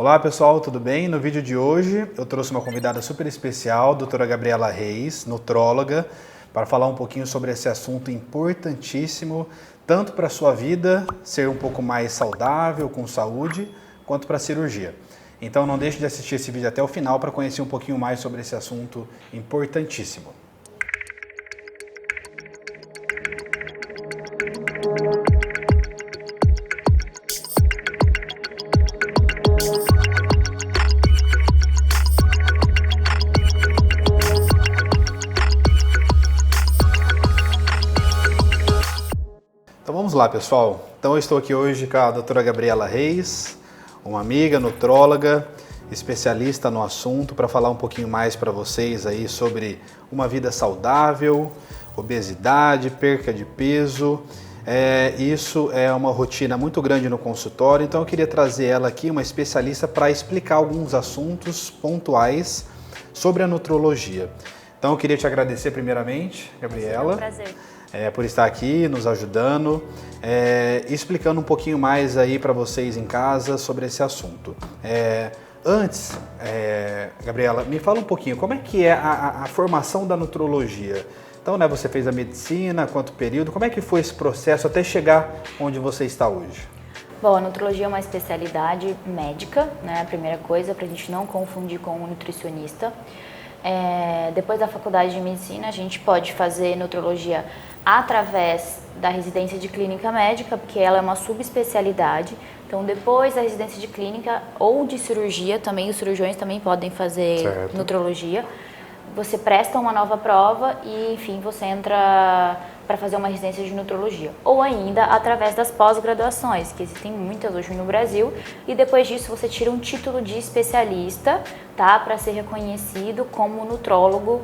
Olá pessoal, tudo bem? No vídeo de hoje eu trouxe uma convidada super especial, doutora Gabriela Reis, nutróloga, para falar um pouquinho sobre esse assunto importantíssimo, tanto para a sua vida ser um pouco mais saudável, com saúde, quanto para a cirurgia. Então não deixe de assistir esse vídeo até o final para conhecer um pouquinho mais sobre esse assunto importantíssimo. Então vamos lá, pessoal. Então eu estou aqui hoje com a doutora Gabriela Reis, uma amiga nutróloga, especialista no assunto, para falar um pouquinho mais para vocês aí sobre uma vida saudável, obesidade, perca de peso. Isso é uma rotina muito grande no consultório, então eu queria trazer ela aqui, uma especialista, para explicar alguns assuntos pontuais sobre a nutrologia. Então eu queria te agradecer primeiramente, Gabriela. É um prazer. Por estar aqui nos ajudando, explicando um pouquinho mais aí para vocês em casa sobre esse assunto. Antes, Gabriela, me fala um pouquinho, como é que é a formação da nutrologia? Então, você fez a medicina, quanto período, como é que foi esse processo até chegar onde você está hoje? Bom, a nutrologia é uma especialidade médica, né? A primeira coisa, para a gente não confundir com um nutricionista. Depois da faculdade de medicina, a gente pode fazer nutrologia através da residência de clínica médica, porque ela é uma subespecialidade. Então, depois da residência de clínica ou de cirurgia, também os cirurgiões também podem fazer nutrologia. Você presta uma nova prova e, enfim, você entra para fazer uma residência de nutrologia. Ou ainda através das pós-graduações, que existem muitas hoje no Brasil. E depois disso você tira um título de especialista, tá? Para ser reconhecido como nutrólogo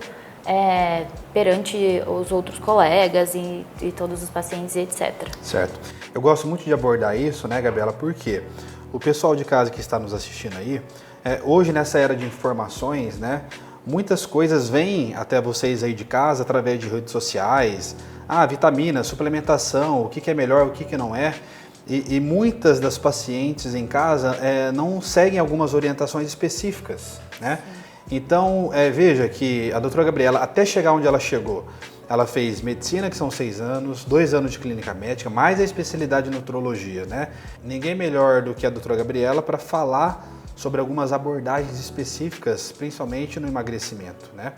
perante os outros colegas e todos os pacientes, etc. Certo. Eu gosto muito de abordar isso, né, Gabriela? Porque o pessoal de casa que está nos assistindo aí, hoje nessa era de informações, né, muitas coisas vêm até vocês aí de casa através de redes sociais. Vitamina, suplementação, o que é melhor, o que não é. E muitas das pacientes em casa não seguem algumas orientações específicas, né? Então, veja que a doutora Gabriela, até chegar onde ela chegou, ela fez medicina, que são 6 anos, 2 anos de clínica médica, mais a especialidade em nutrologia, né? Ninguém melhor do que a doutora Gabriela para falar sobre algumas abordagens específicas, principalmente no emagrecimento, né?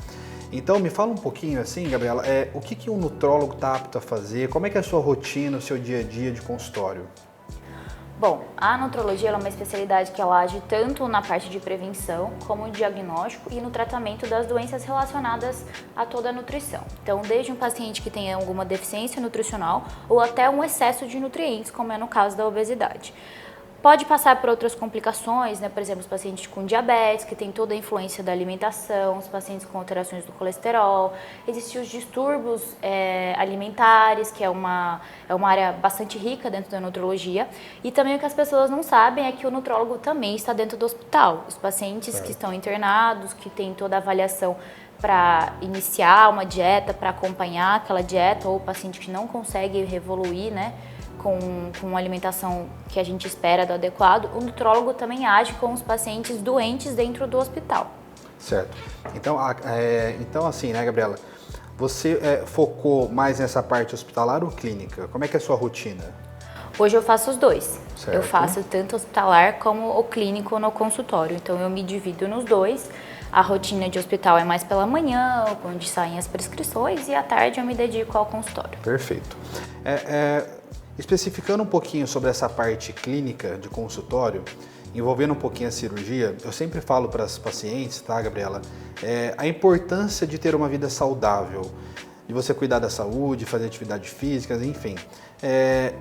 Então, me fala um pouquinho assim, Gabriela, o que um nutrólogo está apto a fazer? Como é que é a sua rotina, o seu dia a dia de consultório? Bom, a nutrologia é uma especialidade que ela age tanto na parte de prevenção, como no diagnóstico e no tratamento das doenças relacionadas a toda a nutrição. Então, desde um paciente que tenha alguma deficiência nutricional ou até um excesso de nutrientes, como é no caso da obesidade. Pode passar por outras complicações, né? Por exemplo, os pacientes com diabetes, que tem toda a influência da alimentação, os pacientes com alterações do colesterol, existem os distúrbios alimentares, que é uma área bastante rica dentro da nutrologia. E também o que as pessoas não sabem é que o nutrólogo também está dentro do hospital. Os pacientes que estão internados, que têm toda a avaliação para iniciar uma dieta, para acompanhar aquela dieta, ou o paciente que não consegue evoluir, né? Com uma alimentação que a gente espera do adequado, o nutrólogo também age com os pacientes doentes dentro do hospital. Certo. Então assim, né, Gabriela, você focou mais nessa parte hospitalar ou clínica? Como é que é a sua rotina? Hoje eu faço os dois. Certo. Eu faço tanto hospitalar como o clínico no consultório, então eu me divido nos dois. A rotina de hospital é mais pela manhã, onde saem as prescrições, e à tarde eu me dedico ao consultório. Perfeito. Especificando um pouquinho sobre essa parte clínica de consultório, envolvendo um pouquinho a cirurgia, eu sempre falo para as pacientes, tá, Gabriela, a importância de ter uma vida saudável, de você cuidar da saúde, fazer atividades físicas, enfim.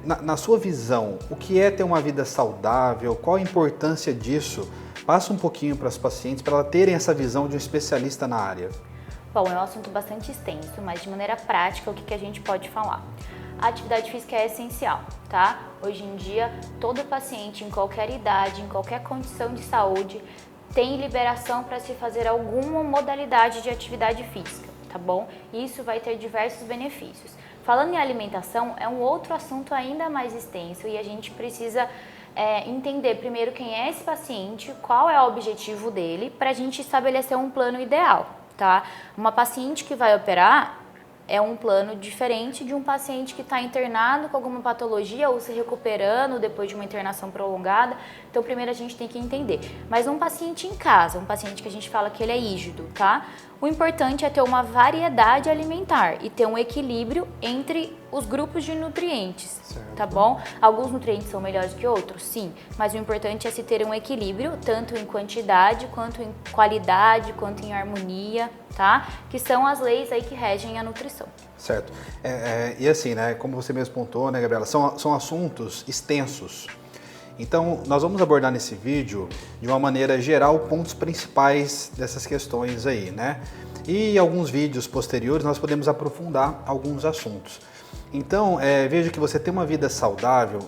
Na sua visão, o que é ter uma vida saudável? Qual a importância disso? Passa um pouquinho para as pacientes, para elas terem essa visão de um especialista na área. Bom, é um assunto bastante extenso, mas de maneira prática, o que a gente pode falar? A atividade física é essencial, tá? Hoje em dia, todo paciente, em qualquer idade, em qualquer condição de saúde, tem liberação para se fazer alguma modalidade de atividade física, tá bom? Isso vai ter diversos benefícios. Falando em alimentação, é um outro assunto ainda mais extenso e a gente precisa entender primeiro quem é esse paciente, qual é o objetivo dele, para a gente estabelecer um plano ideal, tá? Uma paciente que vai operar é um plano diferente de um paciente que está internado com alguma patologia ou se recuperando depois de uma internação prolongada. Então, primeiro a gente tem que entender. Mas um paciente em casa, um paciente que a gente fala que ele é rígido, tá? O importante é ter uma variedade alimentar e ter um equilíbrio entre os grupos de nutrientes, certo, tá bom? Alguns nutrientes são melhores que outros, sim, mas o importante é se ter um equilíbrio, tanto em quantidade, quanto em qualidade, quanto em harmonia, tá? Que são as leis aí que regem a nutrição. Certo. E assim, né, como você mesmo pontuou, né, Gabriela, são assuntos extensos. Então, nós vamos abordar nesse vídeo, de uma maneira geral, pontos principais dessas questões aí, né? E em alguns vídeos posteriores nós podemos aprofundar alguns assuntos. Então, veja que você ter uma vida saudável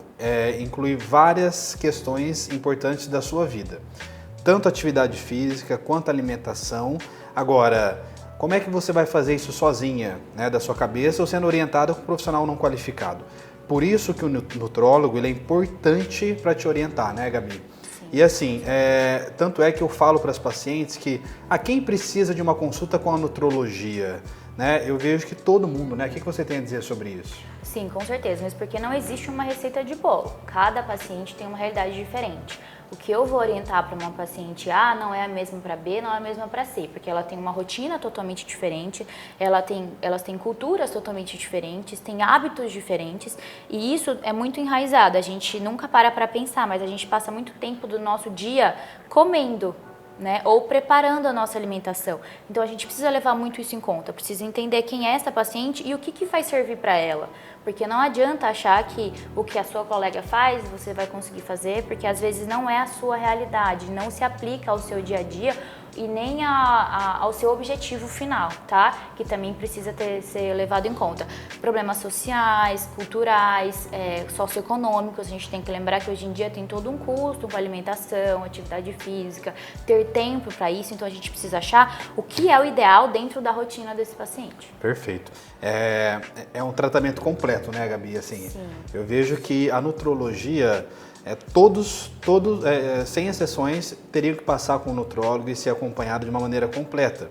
inclui várias questões importantes da sua vida. Tanto atividade física quanto alimentação. Agora, como é que você vai fazer isso sozinha, né, da sua cabeça ou sendo orientada com um profissional não qualificado? Por isso que o nutrólogo ele é importante para te orientar, né, Gabi? Sim. E assim, tanto é que eu falo para as pacientes que quem precisa de uma consulta com a nutrologia, né? Eu vejo que todo mundo, né? O que você tem a dizer sobre isso? Sim, com certeza, mas porque não existe uma receita de bolo. Cada paciente tem uma realidade diferente. O que eu vou orientar para uma paciente A não é a mesma para B, não é a mesma para C, porque ela tem uma rotina totalmente diferente, elas têm culturas totalmente diferentes, têm hábitos diferentes, e isso é muito enraizado. A gente nunca para pensar, mas a gente passa muito tempo do nosso dia comendo, né, ou preparando a nossa alimentação. Então a gente precisa levar muito isso em conta, precisa entender quem é essa paciente e o que vai servir para ela. Porque não adianta achar que o que a sua colega faz você vai conseguir fazer, porque às vezes não é a sua realidade, não se aplica ao seu dia a dia e nem ao seu objetivo final, tá? Que também precisa ser levado em conta. Problemas sociais, culturais, socioeconômicos, a gente tem que lembrar que hoje em dia tem todo um custo com alimentação, atividade física, ter tempo para isso, então a gente precisa achar o que é o ideal dentro da rotina desse paciente. Perfeito. É um tratamento completo, né, Gabi? Assim, sim. Eu vejo que a nutrologia... todos, sem exceções, teriam que passar com o nutrólogo e ser acompanhado de uma maneira completa.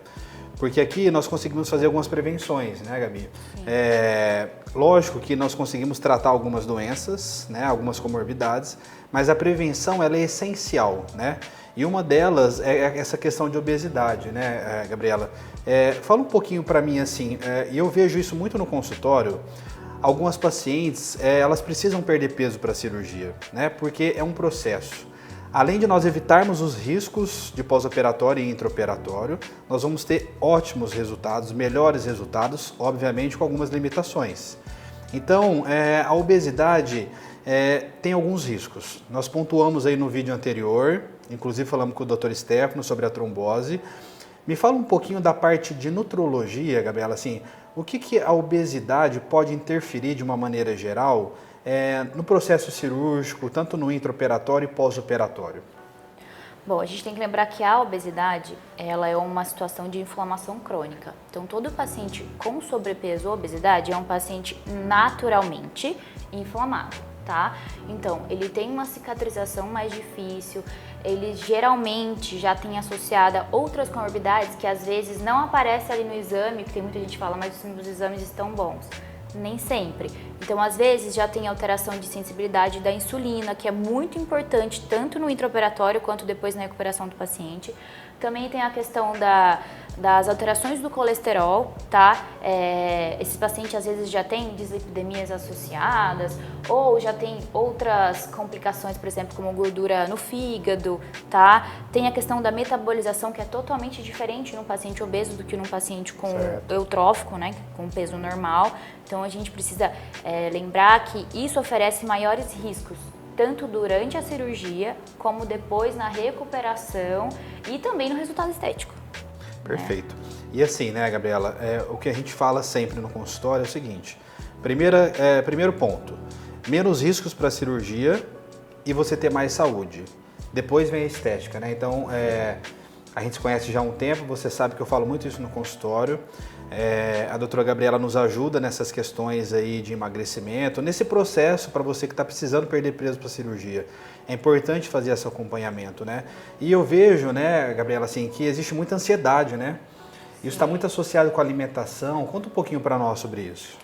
Porque aqui nós conseguimos fazer algumas prevenções, né, Gabi? Lógico que nós conseguimos tratar algumas doenças, né, algumas comorbidades, mas a prevenção ela é essencial, né? E uma delas é essa questão de obesidade, né, Gabriela? Fala um pouquinho para mim assim, e eu vejo isso muito no consultório. Algumas pacientes, elas precisam perder peso para a cirurgia, né? Porque é um processo. Além de nós evitarmos os riscos de pós-operatório e intraoperatório, nós vamos ter ótimos resultados, melhores resultados, obviamente com algumas limitações. Então, a obesidade tem alguns riscos. Nós pontuamos aí no vídeo anterior, inclusive falamos com o Dr. Stefano sobre a trombose. Me fala um pouquinho da parte de nutrologia, Gabriela, assim, o que a obesidade pode interferir de uma maneira geral no processo cirúrgico, tanto no intraoperatório e pós-operatório? Bom, a gente tem que lembrar que a obesidade, ela é uma situação de inflamação crônica. Então, todo paciente com sobrepeso ou obesidade é um paciente naturalmente inflamado, tá? Então, ele tem uma cicatrização mais difícil, ele geralmente já tem associada outras comorbidades que às vezes não aparecem ali no exame, que tem muita gente que fala, mas os exames estão bons. Nem sempre. Então, às vezes, já tem alteração de sensibilidade da insulina, que é muito importante tanto no intraoperatório quanto depois na recuperação do paciente. Também tem a questão das alterações do colesterol, tá? Esses pacientes às vezes já têm dislipidemias associadas ou já tem outras complicações, por exemplo, como gordura no fígado, tá? Tem a questão da metabolização, que é totalmente diferente num paciente obeso do que num paciente com eutrófico, né? Com peso normal. Então, a gente precisa lembrar que isso oferece maiores riscos, tanto durante a cirurgia, como depois na recuperação e também no resultado estético. Perfeito. E assim, né, Gabriela, o que a gente fala sempre no consultório é o seguinte, primeiro ponto, menos riscos para a cirurgia e você ter mais saúde. Depois vem a estética, né? Então, A gente se conhece já há um tempo, você sabe que eu falo muito isso no consultório. A doutora Gabriela nos ajuda nessas questões aí de emagrecimento, nesse processo para você que está precisando perder peso para cirurgia. É importante fazer esse acompanhamento, né? E eu vejo, né, Gabriela, assim, que existe muita ansiedade, né? Isso está muito associado com a alimentação. Conta um pouquinho para nós sobre isso.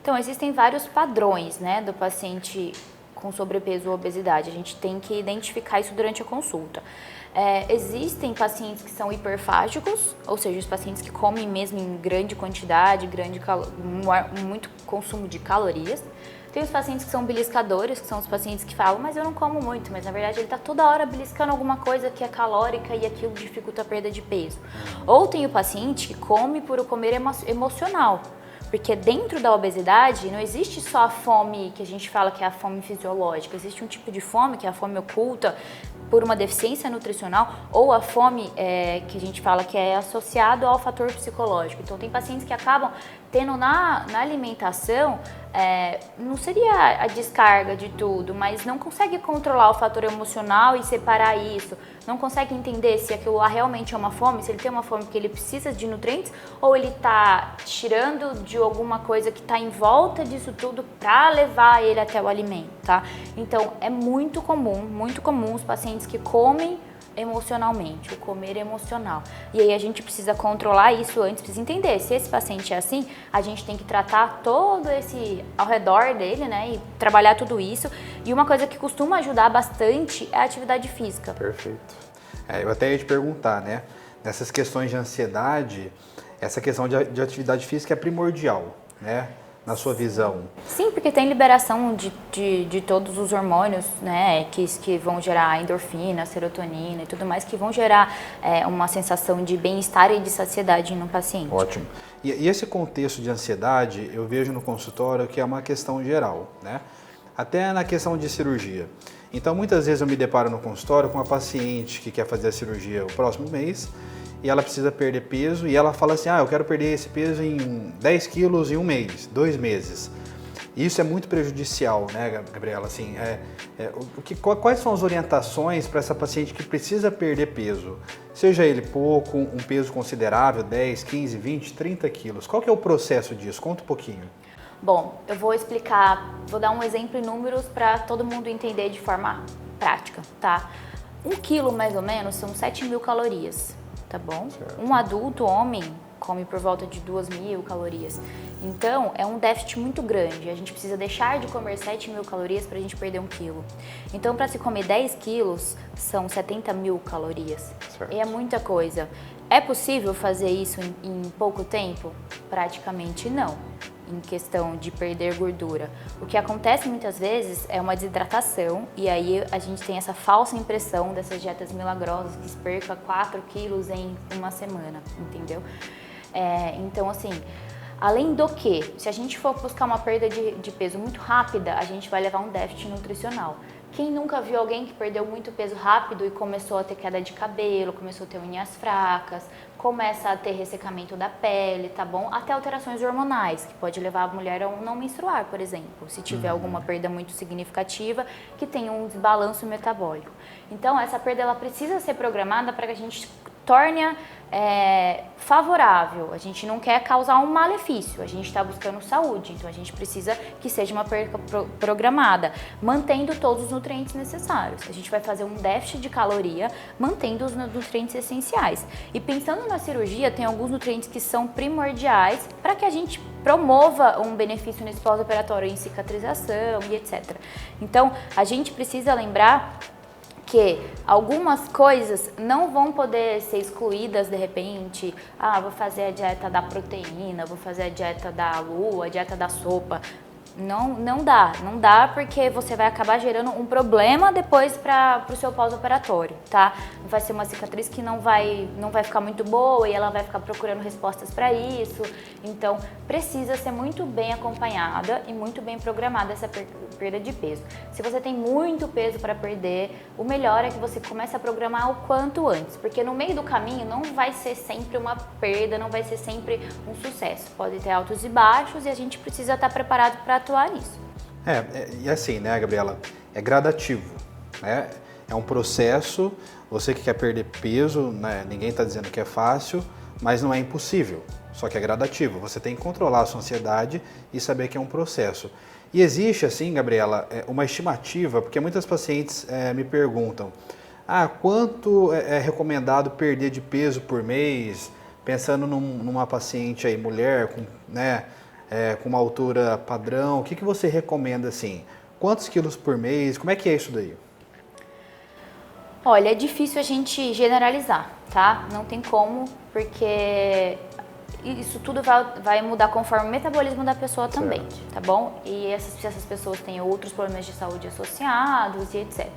Então, existem vários padrões, né, do paciente com sobrepeso ou obesidade. A gente tem que identificar isso durante a consulta. Existem pacientes que são hiperfágicos, ou seja, os pacientes que comem mesmo em grande quantidade, muito consumo de calorias. Tem os pacientes que são beliscadores, que são os pacientes que falam, mas eu não como muito, mas na verdade ele está toda hora beliscando alguma coisa que é calórica e aquilo dificulta a perda de peso. Ou tem o paciente que come por comer emocional. Porque dentro da obesidade não existe só a fome que a gente fala que é a fome fisiológica, existe um tipo de fome que é a fome oculta por uma deficiência nutricional ou a fome que a gente fala que é associado ao fator psicológico. Então tem pacientes que acabam tendo na alimentação, não seria a descarga de tudo, mas não consegue controlar o fator emocional e separar isso, não consegue entender se aquilo lá realmente é uma fome, se ele tem uma fome porque ele precisa de nutrientes ou ele está tirando de alguma coisa que está em volta disso tudo para levar ele até o alimento, tá? Então é muito comum os pacientes que comem emocionalmente, o comer emocional. E aí a gente precisa controlar isso antes, precisa entender, se esse paciente é assim, a gente tem que tratar todo esse ao redor dele, né, e trabalhar tudo isso. E uma coisa que costuma ajudar bastante é a atividade física. Perfeito. Eu até ia te perguntar, né, nessas questões de ansiedade, essa questão de atividade física é primordial, né? Na sua visão? Sim, porque tem liberação de todos os hormônios, né, que vão gerar endorfina, serotonina e tudo mais, que vão gerar uma sensação de bem-estar e de saciedade no paciente. Ótimo. E esse contexto de ansiedade, eu vejo no consultório que é uma questão geral, né? Até na questão de cirurgia. Então, muitas vezes eu me deparo no consultório com uma paciente que quer fazer a cirurgia o próximo mês, e ela precisa perder peso e ela fala assim, eu quero perder esse peso em 10 quilos em um mês, 2 meses. Isso é muito prejudicial, né, Gabriela? Assim, quais são as orientações para essa paciente que precisa perder peso? Seja ele pouco, um peso considerável, 10, 15, 20, 30 quilos. Qual que é o processo disso? Conta um pouquinho. Bom, eu vou explicar, vou dar um exemplo em números para todo mundo entender de forma prática, tá? 1 quilo mais ou menos são 7.000 calorias. Tá bom? Certo. Um adulto, homem, come por volta de 2.000 calorias. Então, é um déficit muito grande. A gente precisa deixar de comer 7.000 calorias para a gente perder 1 quilo. Então, para se comer 10 quilos, são 70.000 calorias. Certo. E é muita coisa. É possível fazer isso em pouco tempo? Praticamente não. Em questão de perder gordura. O que acontece muitas vezes é uma desidratação e aí a gente tem essa falsa impressão dessas dietas milagrosas que se perca 4 quilos em uma semana, entendeu? Então, assim, além do que, se a gente for buscar uma perda de peso muito rápida, a gente vai levar um déficit nutricional. Quem nunca viu alguém que perdeu muito peso rápido e começou a ter queda de cabelo, começou a ter unhas fracas, começa a ter ressecamento da pele, tá bom? Até alterações hormonais, que pode levar a mulher a não menstruar, por exemplo, se tiver alguma perda muito significativa, que tenha um desbalanço metabólico. Então, essa perda ela precisa ser programada para que a gente torne favorável. A gente não quer causar um malefício, a gente está buscando saúde, então a gente precisa que seja uma perda programada, mantendo todos os nutrientes necessários. A gente vai fazer um déficit de caloria, mantendo os nutrientes essenciais. E pensando na cirurgia, tem alguns nutrientes que são primordiais para que a gente promova um benefício nesse pós-operatório em cicatrização e etc. Então, a gente precisa lembrar que algumas coisas não vão poder ser excluídas de repente. Vou fazer a dieta da proteína, vou fazer a dieta da lua, a dieta da sopa. Não dá porque você vai acabar gerando um problema depois para o seu pós-operatório, tá? Vai ser uma cicatriz que não vai ficar muito boa e ela vai ficar procurando respostas para isso. Então, precisa ser muito bem acompanhada e muito bem programada essa perda de peso. Se você tem muito peso para perder, o melhor é que você comece a programar o quanto antes, porque no meio do caminho não vai ser sempre uma perda, não vai ser sempre um sucesso. Pode ter altos e baixos e a gente precisa estar preparado para atuar nisso. E assim, né, Gabriela, é gradativo, né? É um processo Você que quer perder peso, né, ninguém está dizendo que é fácil, mas não é impossível, só que é gradativo. Você tem que controlar a sua ansiedade e saber que é um processo. E existe, assim, Gabriela, uma estimativa, porque muitas pacientes me perguntam, quanto é recomendado perder de peso por mês, pensando numa paciente aí, mulher, com uma altura padrão, o que você recomenda, assim? Quantos quilos por mês? Como é que é isso daí? Olha, é difícil a gente generalizar, tá? Não tem como, porque isso tudo vai mudar conforme o metabolismo da pessoa também, tá bom? E essas pessoas têm outros problemas de saúde associados e etc.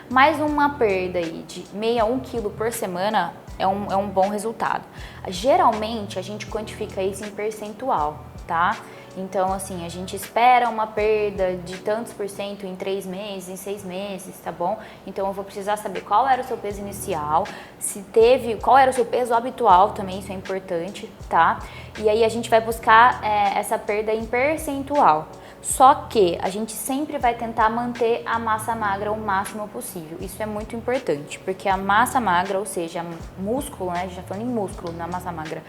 Mas uma perda aí de meio a 1 quilo por semana é um bom resultado. Geralmente a gente quantifica isso em percentual, tá? Então, assim, a gente espera uma perda de tantos por cento em 3 meses, em 6 meses, tá bom? Então, eu vou precisar saber qual era o seu peso inicial, qual era o seu peso habitual também, isso é importante, tá? E aí a gente vai buscar essa perda em percentual. Só que a gente sempre vai tentar manter a massa magra o máximo possível. Isso é muito importante, porque a massa magra, ou seja, músculo, né? A gente já falando em músculo na massa magra,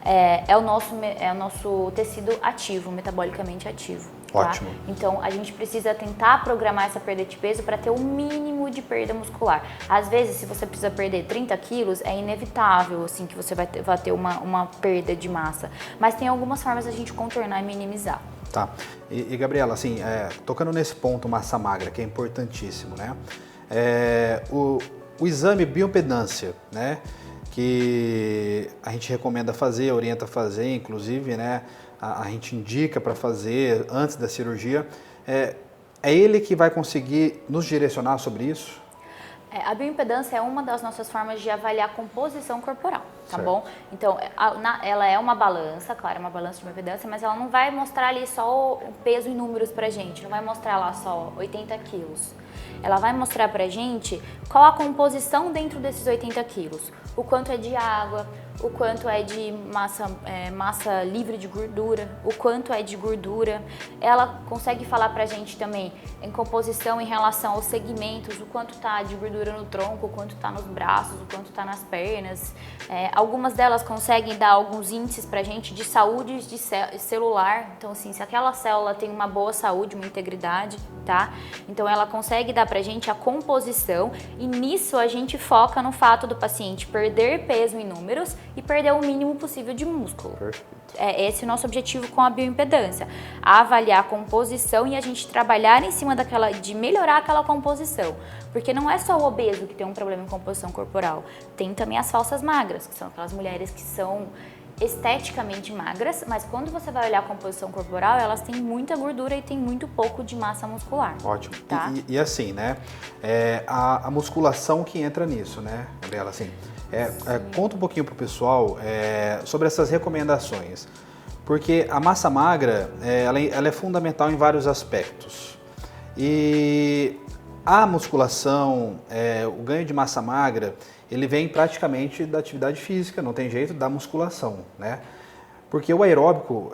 é o nosso tecido ativo, metabolicamente ativo. Tá? Ótimo. Então, a gente precisa tentar programar essa perda de peso para ter o mínimo de perda muscular. Às vezes, se você precisa perder 30 quilos, é inevitável assim, que você vai ter uma perda de massa. Mas tem algumas formas da gente contornar e minimizar. Tá. E Gabriela, assim, tocando nesse ponto massa magra, que é importantíssimo, né? O exame bioimpedância, né? Que a gente recomenda fazer, orienta a fazer, inclusive, né? A gente indica para fazer antes da cirurgia. É ele que vai conseguir nos direcionar sobre isso? A bioimpedância é uma das nossas formas de avaliar a composição corporal, tá bom? Então, ela é uma balança, claro, é uma balança de bioimpedância, mas ela não vai mostrar ali só o peso em números pra gente, não vai mostrar lá só 80 quilos. Ela vai mostrar pra gente qual a composição dentro desses 80 quilos. O quanto é de água, o quanto é de massa livre de gordura, o quanto é de gordura. Ela consegue falar pra gente também em composição em relação aos segmentos, o quanto tá de gordura no tronco, o quanto tá nos braços, o quanto tá nas pernas. Algumas delas conseguem dar alguns índices pra gente de saúde celular. Então, assim, se aquela célula tem uma boa saúde, uma integridade, tá? Então, ela consegue dar pra gente a composição e nisso a gente foca no fato do paciente perder peso em números e perder o mínimo possível de músculo. Perfeito. Esse é o nosso objetivo com a bioimpedância, avaliar a composição e a gente trabalhar em cima de melhorar aquela composição, porque não é só o obeso que tem um problema em composição corporal, tem também as falsas magras, que são aquelas mulheres que são esteticamente magras, mas quando você vai olhar a composição corporal, elas têm muita gordura e tem muito pouco de massa muscular. Ótimo. Tá? E assim, né, a musculação que entra nisso, né, Gabriela, assim, conta um pouquinho pro pessoal sobre essas recomendações, porque a massa magra, ela é fundamental em vários aspectos. E a musculação, o ganho de massa magra, ele vem praticamente da atividade física, não tem jeito, da musculação, né? Porque o aeróbico,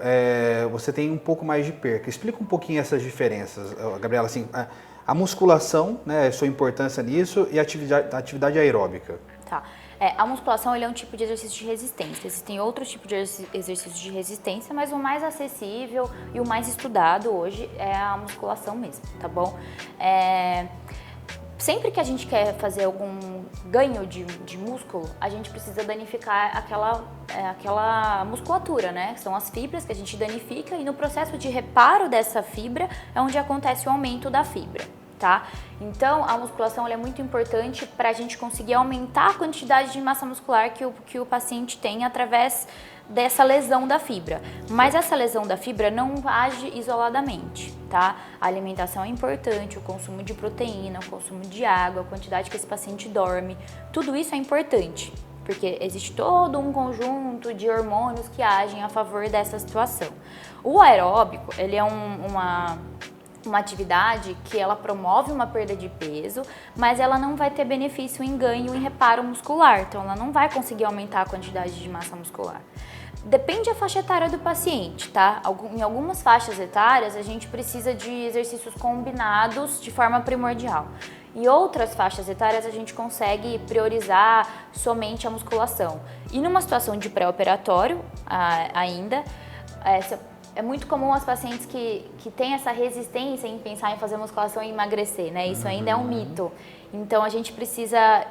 você tem um pouco mais de perca. Explica um pouquinho essas diferenças, Gabriela, assim, a musculação, né, a sua importância nisso e a atividade aeróbica. Tá. A musculação ele é um tipo de exercício de resistência. Existem outros tipos de exercícios de resistência, mas o mais acessível e o mais estudado hoje é a musculação mesmo, tá bom? Sempre que a gente quer fazer algum ganho de músculo, a gente precisa danificar aquela musculatura, né? São as fibras que a gente danifica e no processo de reparo dessa fibra é onde acontece o aumento da fibra, tá? Então, a musculação ela é muito importante para a gente conseguir aumentar a quantidade de massa muscular que o paciente tem através dessa lesão da fibra. Mas essa lesão da fibra não age isoladamente, tá? A alimentação é importante, o consumo de proteína, o consumo de água, a quantidade que esse paciente dorme, tudo isso é importante, porque existe todo um conjunto de hormônios que agem a favor dessa situação. O aeróbico, ele é uma atividade que ela promove uma perda de peso, mas ela não vai ter benefício em ganho e reparo muscular, então ela não vai conseguir aumentar a quantidade de massa muscular. Depende da faixa etária do paciente, tá? Em algumas faixas etárias a gente precisa de exercícios combinados de forma primordial. E outras faixas etárias a gente consegue priorizar somente a musculação. E numa situação de pré-operatório ainda, é muito comum as pacientes que têm essa resistência em pensar em fazer musculação e emagrecer, né? Isso ainda é um mito. Então a gente precisa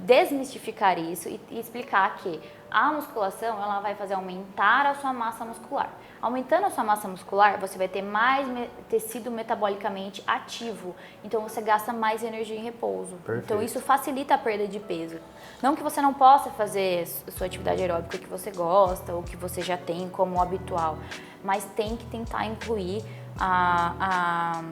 desmistificar isso e explicar que a musculação ela vai fazer aumentar a sua massa muscular. Aumentando a sua massa muscular, você vai ter mais tecido metabolicamente ativo, então você gasta mais energia em repouso. Perfeito. Então isso facilita a perda de peso. Não que você não possa fazer sua atividade aeróbica que você gosta ou que você já tem como habitual, mas tem que tentar incluir a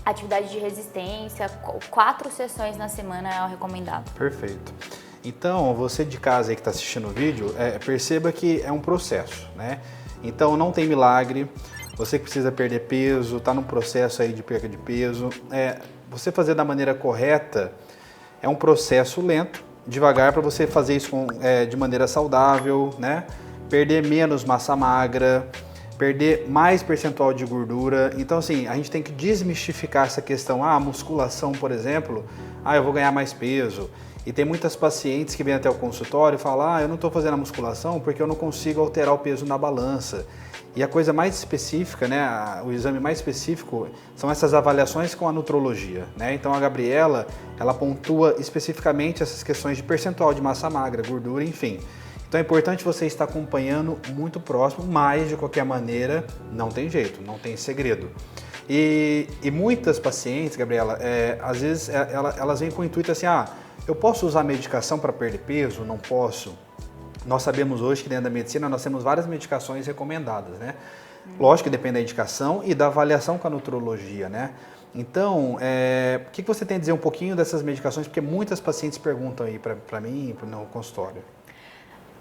atividade de resistência. 4 sessões na semana é o recomendado. Perfeito. Então, você de casa aí que está assistindo o vídeo, perceba que é um processo, né? Então, não tem milagre. Você que precisa perder peso, está num processo aí de perda de peso. Você fazer da maneira correta é um processo lento, devagar, para você fazer isso de maneira saudável, né? Perder menos massa magra, perder mais percentual de gordura. Então, assim, a gente tem que desmistificar essa questão. A musculação, por exemplo, eu vou ganhar mais peso. E tem muitas pacientes que vêm até o consultório e falam, eu não estou fazendo a musculação porque eu não consigo alterar o peso na balança. E a coisa mais específica, né, o exame mais específico são essas avaliações com a nutrologia, né? Então a Gabriela, ela pontua especificamente essas questões de percentual de massa magra, gordura, enfim. Então é importante você estar acompanhando muito próximo, mas de qualquer maneira não tem jeito, não tem segredo. E muitas pacientes, Gabriela, às vezes elas vêm com o intuito assim, eu posso usar medicação para perder peso? Não posso. Nós sabemos hoje que dentro da medicina nós temos várias medicações recomendadas, né? Lógico que depende da indicação e da avaliação com a nutrologia, né? Então, o que você tem a dizer um pouquinho dessas medicações? Porque muitas pacientes perguntam aí para mim, no consultório.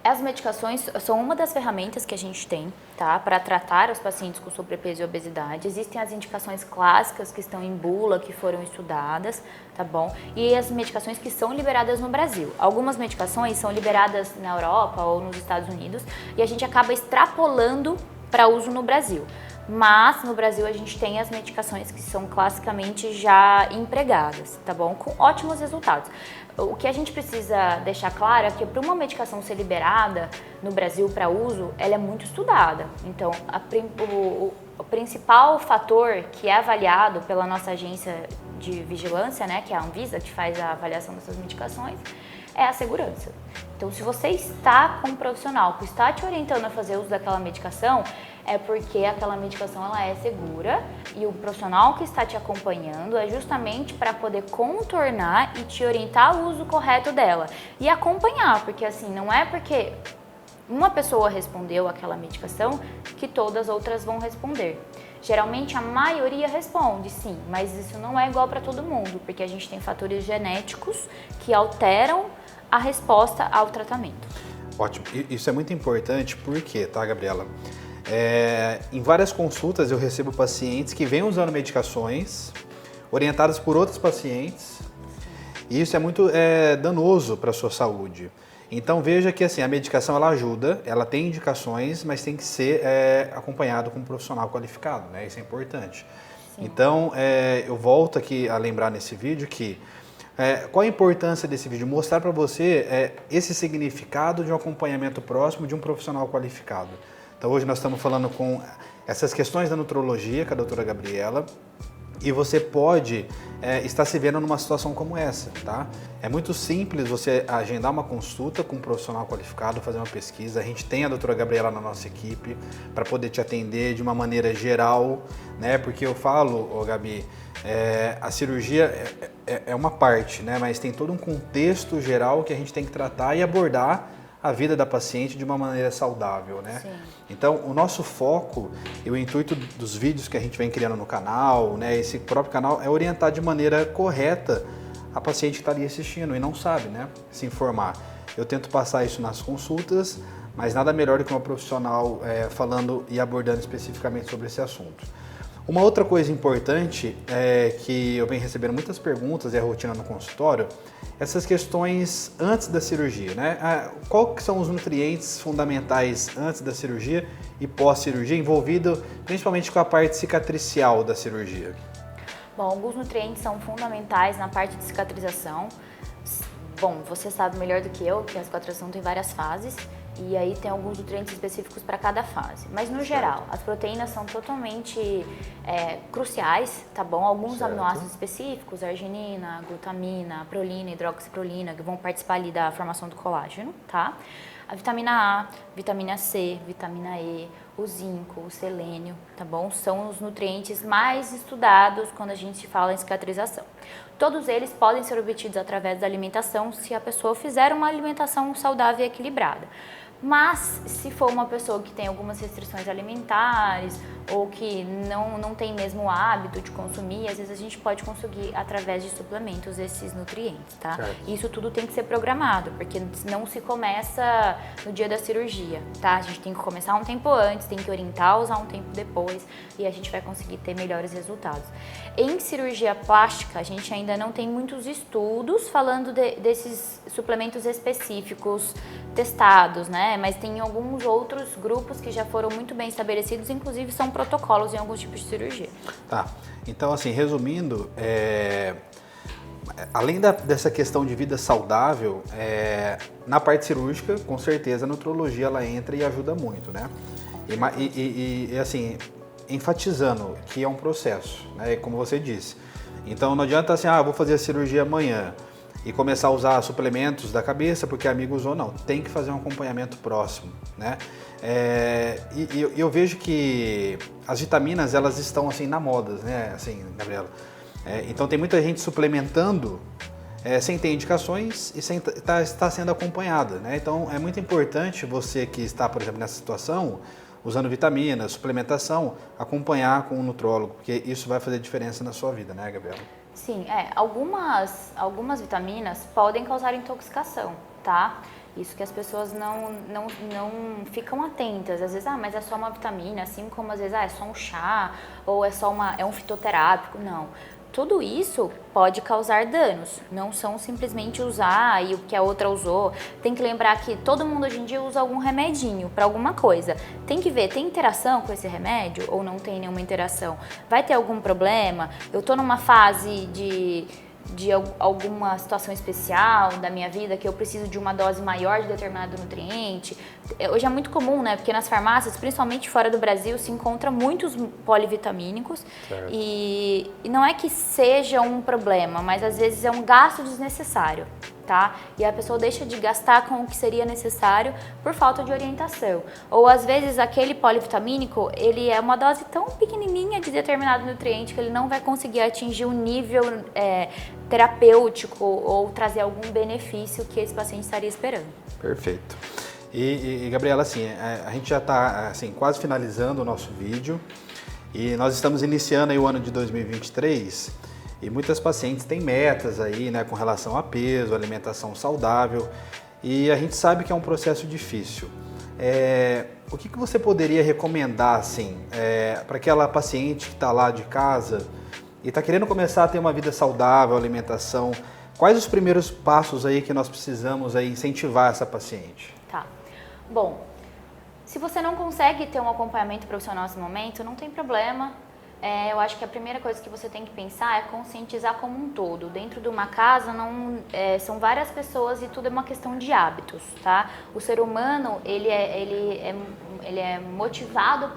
As medicações são uma das ferramentas que a gente tem, tá, para tratar os pacientes com sobrepeso e obesidade. Existem as indicações clássicas que estão em bula, que foram estudadas, tá bom? E as medicações que são liberadas no Brasil. Algumas medicações são liberadas na Europa ou nos Estados Unidos e a gente acaba extrapolando para uso no Brasil. Mas no Brasil a gente tem as medicações que são classicamente já empregadas, tá bom? Com ótimos resultados. O que a gente precisa deixar claro é que para uma medicação ser liberada no Brasil para uso, ela é muito estudada. Então, o principal fator que é avaliado pela nossa agência de vigilância, né, que é a Anvisa, que faz a avaliação dessas medicações, é a segurança. Então, se você está com um profissional que está te orientando a fazer uso daquela medicação, é porque aquela medicação ela é segura e o profissional que está te acompanhando é justamente para poder contornar e te orientar o uso correto dela. E acompanhar, porque assim, não é porque uma pessoa respondeu aquela medicação que todas as outras vão responder. Geralmente a maioria responde sim, mas isso não é igual para todo mundo, porque a gente tem fatores genéticos que alteram a resposta ao tratamento. Ótimo, isso é muito importante porque, tá, Gabriela? Em várias consultas eu recebo pacientes que vêm usando medicações orientadas por outros pacientes e isso é muito danoso para a sua saúde. Então veja que assim, a medicação ela ajuda, ela tem indicações, mas tem que ser acompanhado com um profissional qualificado, né? Isso é importante. Sim. Então eu volto aqui a lembrar nesse vídeo que qual a importância desse vídeo? Mostrar para você esse significado de um acompanhamento próximo de um profissional qualificado. Então hoje nós estamos falando com essas questões da nutrologia com a doutora Gabriela e você pode estar se vendo numa situação como essa, tá? É muito simples você agendar uma consulta com um profissional qualificado, fazer uma pesquisa. A gente tem a doutora Gabriela na nossa equipe para poder te atender de uma maneira geral, né? Porque eu falo, Gabi, a cirurgia é uma parte, né? Mas tem todo um contexto geral que a gente tem que tratar e abordar a vida da paciente de uma maneira saudável, né? Sim. Então, o nosso foco e o intuito dos vídeos que a gente vem criando no canal, né, esse próprio canal, é orientar de maneira correta a paciente que está ali assistindo e não sabe, né, se informar. Eu tento passar isso nas consultas, mas nada melhor do que uma profissional falando e abordando especificamente sobre esse assunto. Uma outra coisa importante que eu venho recebendo muitas perguntas e a rotina no consultório, essas questões antes da cirurgia, né? Quais são os nutrientes fundamentais antes da cirurgia e pós-cirurgia, envolvido principalmente com a parte cicatricial da cirurgia? Bom, alguns nutrientes são fundamentais na parte de cicatrização. Bom, você sabe melhor do que eu que a cicatrização tem várias fases e aí tem alguns nutrientes específicos para cada fase. Mas no geral, as proteínas são totalmente cruciais, tá bom? Alguns aminoácidos específicos, arginina, glutamina, prolina, hidroxiprolina, que vão participar ali da formação do colágeno, tá? A vitamina A, vitamina C, vitamina E, o zinco, o selênio, tá bom? São os nutrientes mais estudados quando a gente fala em cicatrização. Todos eles podem ser obtidos através da alimentação se a pessoa fizer uma alimentação saudável e equilibrada. Mas se for uma pessoa que tem algumas restrições alimentares ou que não tem mesmo o hábito de consumir, às vezes a gente pode conseguir através de suplementos esses nutrientes, tá? Certo. Isso tudo tem que ser programado, porque não se começa no dia da cirurgia, tá? A gente tem que começar um tempo antes, tem que orientar a usar um tempo depois e a gente vai conseguir ter melhores resultados. Em cirurgia plástica, a gente ainda não tem muitos estudos falando desses suplementos específicos testados, né? Mas tem alguns outros grupos que já foram muito bem estabelecidos, inclusive são protocolos em alguns tipos de cirurgia. Tá, então assim, resumindo, além dessa questão de vida saudável, na parte cirúrgica, com certeza a nutrologia ela entra e ajuda muito, né? E assim, enfatizando que é um processo, né? Como você disse. Então não adianta assim, vou fazer a cirurgia amanhã e começar a usar suplementos da cabeça porque amigo usou, não. Tem que fazer um acompanhamento próximo, né? Eu vejo que as vitaminas, elas estão assim na moda, né? Assim, Gabriela. Então tem muita gente suplementando sem ter indicações e sem estar sendo acompanhada, né? Então é muito importante você que está, por exemplo, nessa situação, usando vitaminas, suplementação, acompanhar com um nutrólogo, porque isso vai fazer diferença na sua vida, né, Gabriela? Sim, algumas vitaminas podem causar intoxicação, tá? Isso que as pessoas não ficam atentas. Às vezes, mas é só uma vitamina, assim como às vezes, é só um chá, ou é um fitoterápico. Não. Tudo isso pode causar danos, não são simplesmente usar e o que a outra usou. Tem que lembrar que todo mundo hoje em dia usa algum remedinho para alguma coisa. Tem que ver, tem interação com esse remédio ou não tem nenhuma interação? Vai ter algum problema? Eu tô numa fase de alguma situação especial da minha vida que eu preciso de uma dose maior de determinado nutriente. Hoje é muito comum, né? Porque nas farmácias, principalmente fora do Brasil, se encontra muitos polivitamínicos e não é que seja um problema, mas às vezes é um gasto desnecessário, tá? E a pessoa deixa de gastar com o que seria necessário por falta de orientação. Ou às vezes aquele polivitamínico, ele é uma dose tão pequenininha de determinado nutriente que ele não vai conseguir atingir um nível terapêutico ou trazer algum benefício que esse paciente estaria esperando. Perfeito. E Gabriela, assim, a gente já está assim, quase finalizando o nosso vídeo e nós estamos iniciando aí o ano de 2023 e muitas pacientes têm metas aí, né, com relação a peso, alimentação saudável e a gente sabe que é um processo difícil. O que você poderia recomendar, assim, para aquela paciente que está lá de casa e está querendo começar a ter uma vida saudável, alimentação? Quais os primeiros passos aí que nós precisamos aí incentivar essa paciente? Tá. Bom, se você não consegue ter um acompanhamento profissional nesse momento, não tem problema. Eu acho que a primeira coisa que você tem que pensar é conscientizar como um todo. Dentro de uma casa são várias pessoas e tudo é uma questão de hábitos, tá? O ser humano, ele é motivado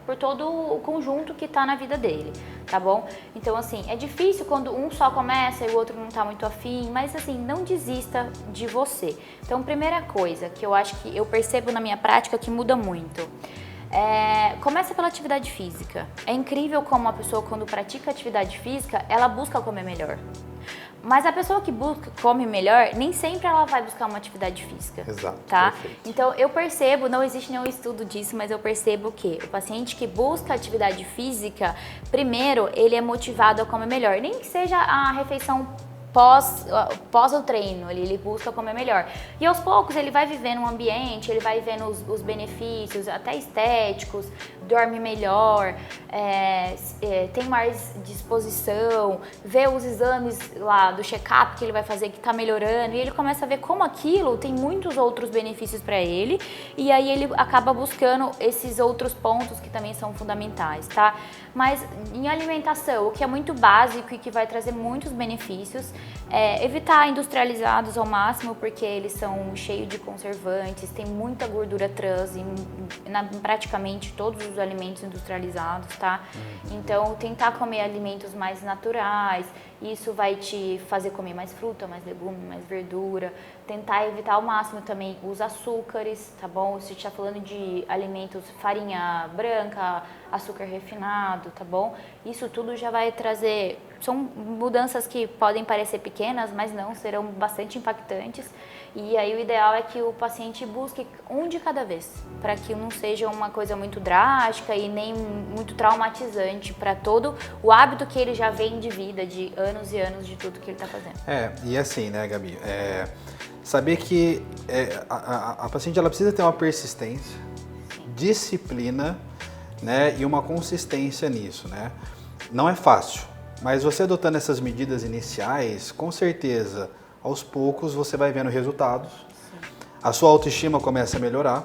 por todo o conjunto que está na vida dele, tá bom? Então, assim, é difícil quando um só começa e o outro não está muito afim, mas, assim, não desista de você. Então, primeira coisa que eu acho que eu percebo na minha prática que muda muito, começa pela atividade física. É incrível como a pessoa, quando pratica atividade física, ela busca comer melhor. Mas a pessoa que come melhor, nem sempre ela vai buscar uma atividade física. Exato, tá? Perfeito. Então, eu percebo, não existe nenhum estudo disso, mas eu percebo que o paciente que busca atividade física, primeiro, ele é motivado a comer melhor. Nem que seja a refeição pós o treino, ele busca comer melhor. E aos poucos ele vai vivendo um ambiente, ele vai vendo os benefícios, até estéticos, dorme melhor, tem mais disposição, vê os exames lá do check-up que ele vai fazer que tá melhorando, e ele começa a ver como aquilo tem muitos outros benefícios para ele, e aí ele acaba buscando esses outros pontos que também são fundamentais, tá? Mas em alimentação, o que é muito básico e que vai trazer muitos benefícios, evitar industrializados ao máximo, porque eles são cheios de conservantes, tem muita gordura trans em praticamente todos os alimentos industrializados, tá? Então, tentar comer alimentos mais naturais, isso vai te fazer comer mais fruta, mais legume, mais verdura. Tentar evitar ao máximo também os açúcares, tá bom? Se está falando de alimentos, farinha branca, açúcar refinado, tá bom? Isso tudo já vai trazer... São mudanças que podem parecer pequenas, mas não, serão bastante impactantes. E aí o ideal é que o paciente busque um de cada vez, para que não seja uma coisa muito drástica e nem muito traumatizante para todo o hábito que ele já vem de vida, de anos e anos de tudo que ele está fazendo. E assim, né, Gabi, saber que a paciente ela precisa ter uma persistência, disciplina, né, e uma consistência nisso, né? Não é fácil, mas você adotando essas medidas iniciais, com certeza, aos poucos você vai vendo resultados, a sua autoestima começa a melhorar,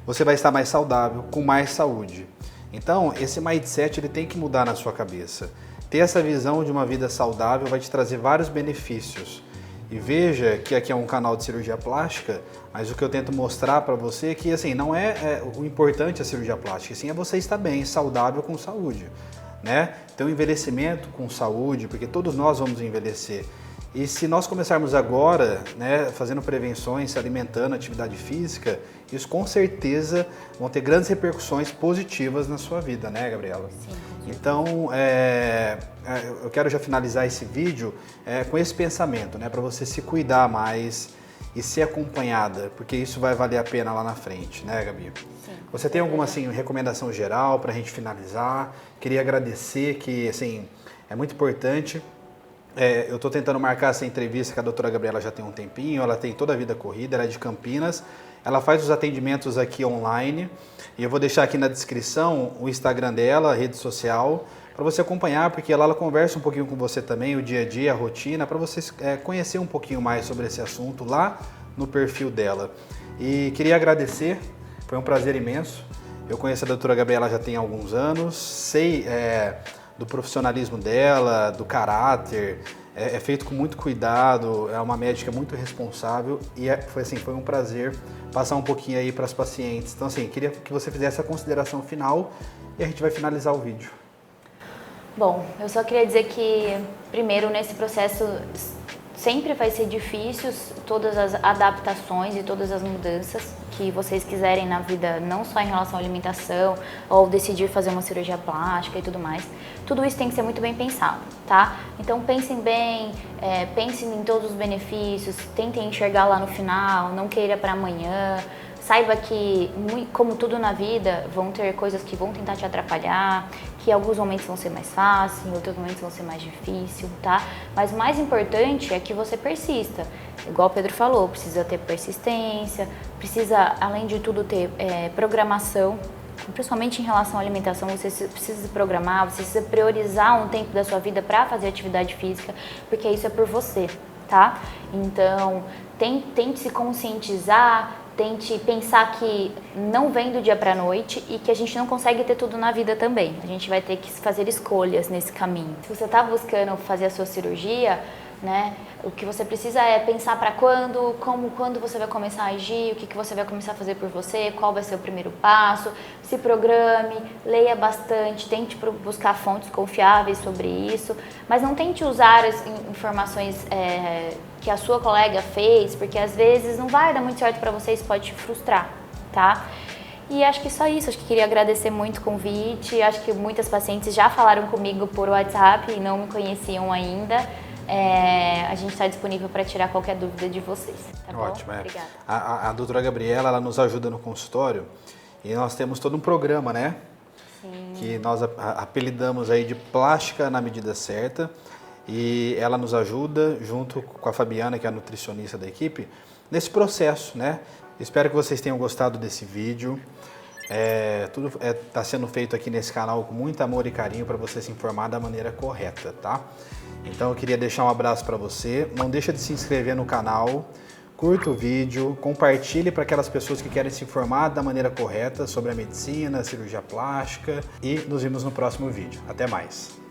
você vai estar mais saudável, com mais saúde. Então, esse mindset ele tem que mudar na sua cabeça. Ter essa visão de uma vida saudável vai te trazer vários benefícios. E veja que aqui é um canal de cirurgia plástica, mas o que eu tento mostrar para você é que assim, não é o importante a cirurgia plástica, sim é você estar bem, saudável com saúde, né? Então, envelhecimento com saúde, porque todos nós vamos envelhecer. E se nós começarmos agora, né, fazendo prevenções, se alimentando, atividade física, isso com certeza vão ter grandes repercussões positivas na sua vida, né, Gabriela? Sim. Então, eu quero já finalizar esse vídeo com esse pensamento, né, para você se cuidar mais e ser acompanhada, porque isso vai valer a pena lá na frente, né, Gabi? Sim. Você tem alguma assim, recomendação geral para a gente finalizar? Queria agradecer que assim, é muito importante. Eu estou tentando marcar essa entrevista com a doutora Gabriela já tem um tempinho, ela tem toda a vida corrida, ela é de Campinas, ela faz os atendimentos aqui online e eu vou deixar aqui na descrição o Instagram dela, a rede social, para você acompanhar, porque lá ela conversa um pouquinho com você também, o dia a dia, a rotina, para você conhecer um pouquinho mais sobre esse assunto lá no perfil dela. E queria agradecer, foi um prazer imenso, eu conheço a doutora Gabriela já tem alguns anos, sei... do profissionalismo dela, do caráter, é feito com muito cuidado, é uma médica muito responsável e foi um prazer passar um pouquinho aí para as pacientes. Então assim, queria que você fizesse a consideração final e a gente vai finalizar o vídeo. Bom, eu só queria dizer que, primeiro, nesse processo sempre vai ser difícil todas as adaptações e todas as mudanças que vocês quiserem na vida, não só em relação à alimentação ou decidir fazer uma cirurgia plástica e tudo mais. Tudo isso tem que ser muito bem pensado, tá? Então pensem bem, pensem em todos os benefícios, tentem enxergar lá no final, não queira para amanhã. Saiba que, como tudo na vida, vão ter coisas que vão tentar te atrapalhar, que alguns momentos vão ser mais fáceis, em outros momentos vão ser mais difíceis, tá? Mas o mais importante é que você persista. Igual o Pedro falou, precisa ter persistência, precisa, além de tudo, ter programação. Principalmente em relação à alimentação, você precisa se programar, você precisa priorizar um tempo da sua vida para fazer atividade física, porque isso é por você, tá? Então, tente se conscientizar, tente pensar que não vem do dia para a noite e que a gente não consegue ter tudo na vida também. A gente vai ter que fazer escolhas nesse caminho. Se você está buscando fazer a sua cirurgia, né, o que você precisa é pensar para quando você vai começar a agir, o que você vai começar a fazer por você, qual vai ser o primeiro passo, se programe, leia bastante, tente buscar fontes confiáveis sobre isso, mas não tente usar as informações que a sua colega fez, porque às vezes não vai dar muito certo para você, isso pode te frustrar, tá? E acho que só isso, acho que queria agradecer muito o convite, acho que muitas pacientes já falaram comigo por WhatsApp e não me conheciam ainda. A gente está disponível para tirar qualquer dúvida de vocês, tá bom? Ótimo, Obrigada. A doutora Gabriela, ela nos ajuda no consultório e nós temos todo um programa, né? Sim. Que nós apelidamos aí de plástica na medida certa. e ela nos ajuda, junto com a Fabiana, que é a nutricionista da equipe, nesse processo, né? Espero que vocês tenham gostado desse vídeo. Tudo está sendo feito aqui nesse canal com muito amor e carinho para você se informar da maneira correta, tá? Então eu queria deixar um abraço para você. Não deixa de se inscrever no canal, curta o vídeo, compartilhe para aquelas pessoas que querem se informar da maneira correta sobre a medicina, a cirurgia plástica, e nos vemos no próximo vídeo. Até mais!